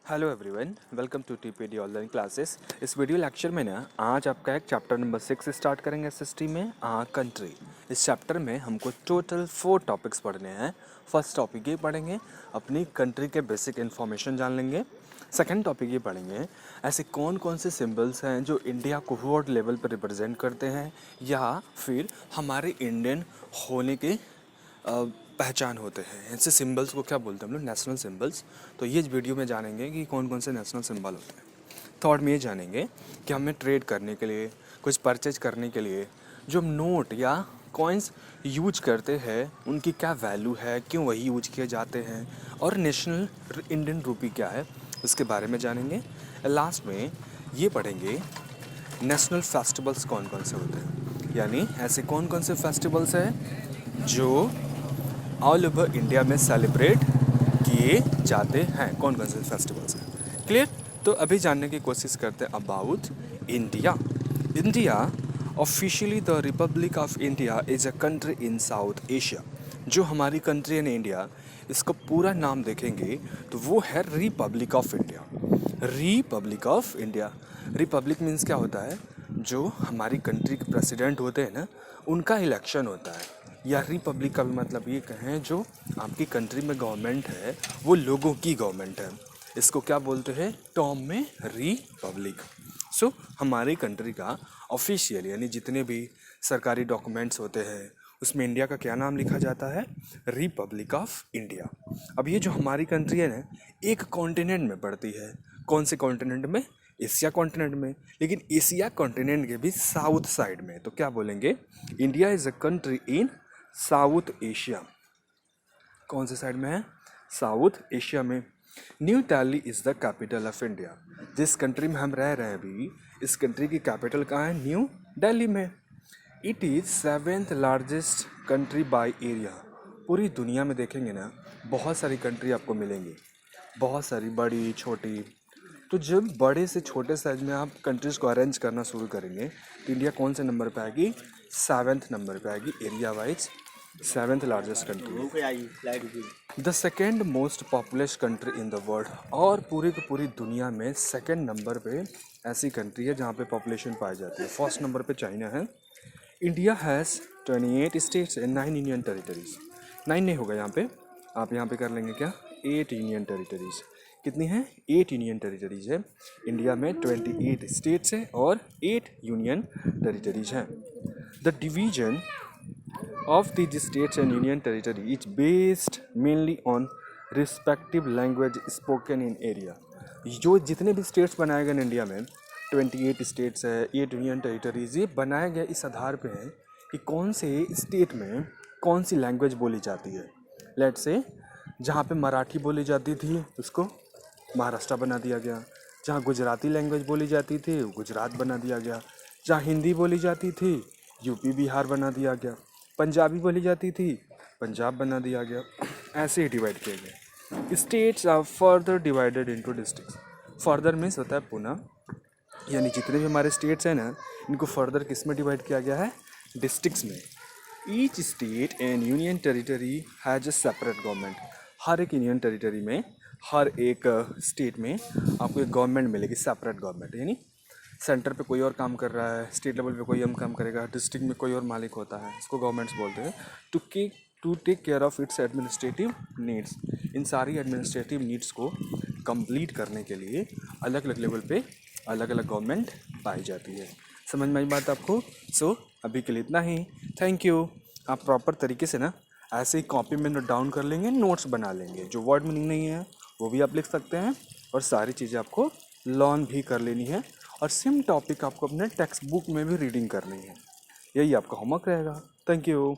Hello everyone, welcome to TPD online classes. इस video lecture में ना आज आपका एक चैप्टर नंबर 6 स्टार्ट करेंगे एसएसटी में कंट्री। इस चैप्टर में हमको टोटल 4 टॉपिक्स पढ़ने हैं। फर्स्ट टॉपिक ये पढ़ेंगे अपनी कंट्री के बेसिक इन्फॉर्मेशन जान लेंगे। सेकंड टॉपिक ये पढ़ेंगे ऐसे कौन कौन से सिंबल्स हैं जो इंडिया को वर्ल्ड लेवल पर रिप्रेजेंट करते हैं या फिर हमारे इंडियन होने के पहचान होते हैं। ऐसे सिंबल्स को क्या बोलते हैं हम लोग, नेशनल सिंबल्स। तो ये वीडियो में जानेंगे कि कौन कौन से नेशनल सिंबल होते हैं। थर्ड में ये जानेंगे कि हमें ट्रेड करने के लिए, कुछ परचेज करने के लिए जो हम नोट या कॉइन्स यूज करते हैं उनकी क्या वैल्यू है, क्यों वही यूज किए जाते हैं, और नेशनल इंडियन रूपी क्या है उसके बारे में जानेंगे। लास्ट में ये पढ़ेंगे नेशनल फेस्टिवल्स कौन कौन से होते हैं, यानी ऐसे कौन कौन से फेस्टिवल्स हैं जो ऑल ओवर इंडिया में सेलिब्रेट किए जाते हैं, कौन कौन से फेस्टिवल्स हैं। क्लियर? तो अभी जानने की कोशिश करते हैं about India. India officially the Republic of India is a country in south Asia. जो हमारी कंट्री है ना इंडिया, इसका पूरा नाम देखेंगे तो वो है Republic of India. Republic of India. Republic means क्या होता है, जो हमारी कंट्री के प्रेसिडेंट होते हैं ना उनका इलेक्शन होता है। या रिपब्लिक का भी मतलब ये कहें जो आपकी कंट्री में गवर्नमेंट है वो लोगों की गवर्नमेंट है, इसको क्या बोलते हैं टर्म में, रिपब्लिक। सो हमारी कंट्री का ऑफिशियल यानी जितने भी सरकारी डॉक्यूमेंट्स होते हैं उसमें इंडिया का क्या नाम लिखा जाता है, रिपब्लिक ऑफ इंडिया। अब ये जो हमारी कंट्री है ना एक कॉन्टिनेंट में पड़ती है। कौन से कॉन्टिनेंट में? एशिया कॉन्टिनेंट में। लेकिन एशिया कॉन्टिनेंट के भी साउथ साइड में। तो क्या बोलेंगे, India is a country in south Asia. कौन से साइड में है? साउथ एशिया में। New Delhi is the capital of India. जिस कंट्री में हम रह रहे हैं अभी, इस कंट्री की कैपिटल कहाँ है? न्यू दिल्ली में। It is 7th largest country by area. पूरी दुनिया में देखेंगे ना बहुत सारी कंट्री आपको मिलेंगी, बहुत सारी, बड़ी छोटी। तो जब बड़े से छोटे साइज में आप कंट्रीज़ को अरेंज करना शुरू करेंगे तो इंडिया कौन से नंबर पे आएगी? 7th नंबर पे आएगी, area wise 7th largest country. The second most populous country in the world. और पूरी की पूरी दुनिया में सेकेंड नंबर पे ऐसी कंट्री है जहाँ पे पॉपुलेशन पाई जाती है। फर्स्ट नंबर पे चाइना है। India has 28 states and 9 union territories. 9 नहीं होगा यहाँ पे, आप यहाँ पे कर लेंगे क्या, 8 यूनियन टेरिटरीज। कितनी है? 8 यूनियन टेरिटरीज है। इंडिया में 28 स्टेट्स है और 8 यूनियन टेरिटरीज हैं। The division of the states and union territory is based mainly on respective language spoken in area। जो जितने भी स्टेट्स बनाए गए इंडिया में, 28 स्टेट्स है, 8 यूनियन टेरिटरीज, ये बनाया गया इस आधार पे है कि कौन से स्टेट में कौन सी लैंग्वेज बोली जाती है। लेट्स से जहाँ पे मराठी बोली जाती थी उसको महाराष्ट्र बना दिया गया, जहाँ गुजराती लैंग्वेज बोली जाती थी गुजरात बना दिया गया, जहाँ हिंदी बोली जाती थी यूपी बिहार बना दिया गया, पंजाबी बोली जाती थी पंजाब बना दिया गया। ऐसे ही डिवाइड किए गए। States are further divided into districts. Further means होता है पुनः, यानी जितने भी हमारे स्टेट्स हैं ना इनको फर्दर किस में डिवाइड किया गया है? डिस्ट्रिक्ट्स में। Each state and union territory has a separate government. हर एक यूनियन टेरिटरी में, हर एक स्टेट में आपको एक गवर्नमेंट मिलेगी, सेपरेट गवर्नमेंट। यानी सेंटर पे कोई और काम कर रहा है, स्टेट लेवल पे कोई और काम करेगा, डिस्ट्रिक्ट में कोई और मालिक होता है, इसको गवर्नमेंट्स बोलते हैं। To take care of its administrative needs. इन सारी एडमिनिस्ट्रेटिव नीड्स को कंप्लीट करने के लिए अलग अलग लेवल पे अलग अलग गवर्नमेंट पाई जाती है। समझ में आई बात आपको? सो अभी के लिए इतना ही। Thank you. आप प्रॉपर तरीके से ना ऐसे ही कॉपी में नोट डाउन कर लेंगे, नोट्स बना लेंगे। जो वर्ड मीनिंग नहीं है वो भी आप लिख सकते हैं और सारी चीज़ें आपको लर्न भी कर लेनी है और सेम टॉपिक आपको अपने टेक्स्ट बुक में भी रीडिंग करनी है। यही आपका होमवर्क रहेगा। Thank you.